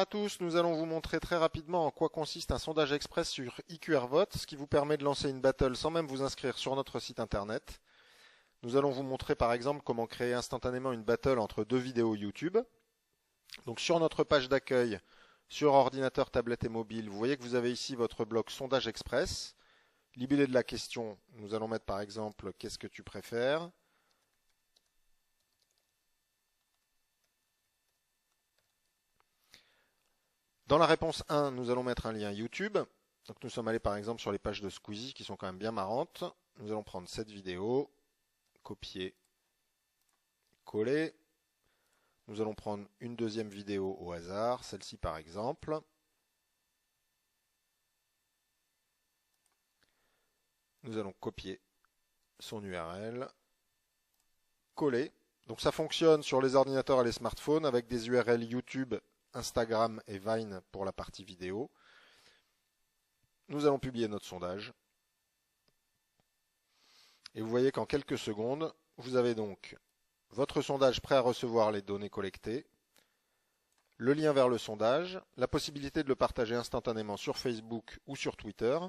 tous, nous allons vous montrer très rapidement en quoi consiste un sondage express sur IQRvote, ce qui vous permet de lancer une battle sans même vous inscrire sur notre site internet. Nous allons vous montrer par exemple comment créer instantanément une battle entre deux vidéos YouTube. Donc sur notre page d'accueil, sur ordinateur, tablette et mobile, vous voyez que vous avez ici votre bloc sondage express. Libellé de la question, nous allons mettre par exemple « Qu'est-ce que tu préfères ?» Dans la réponse 1, nous allons mettre un lien YouTube. Donc nous sommes allés par exemple sur les pages de Squeezie qui sont quand même bien marrantes. Nous allons prendre cette vidéo, copier, coller. Nous allons prendre une deuxième vidéo au hasard, celle-ci par exemple. Nous allons copier son URL, coller. Donc ça fonctionne sur les ordinateurs et les smartphones avec des URL YouTube, Instagram et Vine pour la partie vidéo. Nous allons publier notre sondage. Et vous voyez qu'en quelques secondes, vous avez donc votre sondage prêt à recevoir les données collectées, le lien vers le sondage, la possibilité de le partager instantanément sur Facebook ou sur Twitter,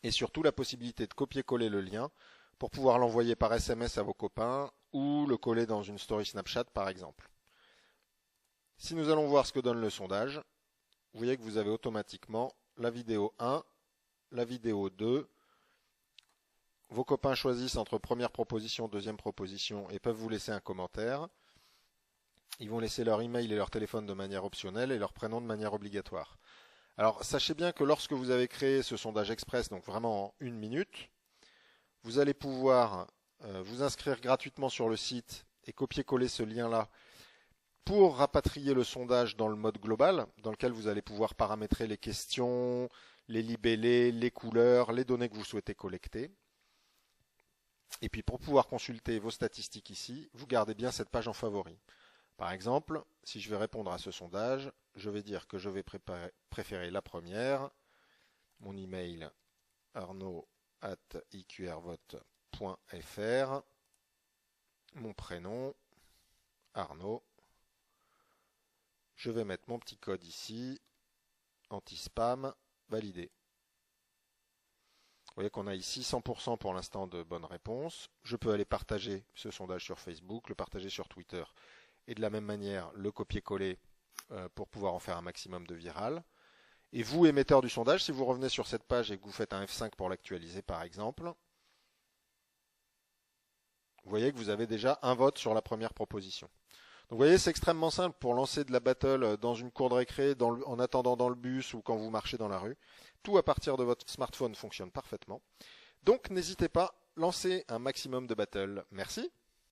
et surtout la possibilité de copier-coller le lien pour pouvoir l'envoyer par SMS à vos copains ou le coller dans une story Snapchat par exemple. Si nous allons voir ce que donne le sondage, vous voyez que vous avez automatiquement la vidéo 1, la vidéo 2. Vos copains choisissent entre première proposition, deuxième proposition et peuvent vous laisser un commentaire. Ils vont laisser leur email et leur téléphone de manière optionnelle et leur prénom de manière obligatoire. Alors sachez bien que lorsque vous avez créé ce sondage express, donc vraiment en 1 minute, vous allez pouvoir vous inscrire gratuitement sur le site et copier-coller ce lien-là pour rapatrier le sondage dans le mode global, dans lequel vous allez pouvoir paramétrer les questions, les libeller, les couleurs, les données que vous souhaitez collecter. Et puis pour pouvoir consulter vos statistiques ici, vous gardez bien cette page en favori. Par exemple, si je vais répondre à ce sondage, je vais dire que je vais préférer la première, mon email arnaud@iqrvote.fr, mon prénom Arnaud. Je vais mettre mon petit code ici, anti-spam, validé. Vous voyez qu'on a ici 100% pour l'instant de bonnes réponses. Je peux aller partager ce sondage sur Facebook, le partager sur Twitter et de la même manière le copier-coller pour pouvoir en faire un maximum de viral. Et vous, émetteur du sondage, si vous revenez sur cette page et que vous faites un F5 pour l'actualiser par exemple, vous voyez que vous avez déjà un vote sur la première proposition. Donc vous voyez, c'est extrêmement simple pour lancer de la battle dans une cour de récré, en attendant dans le bus ou quand vous marchez dans la rue. Tout à partir de votre smartphone fonctionne parfaitement. Donc n'hésitez pas, lancez un maximum de battles. Merci.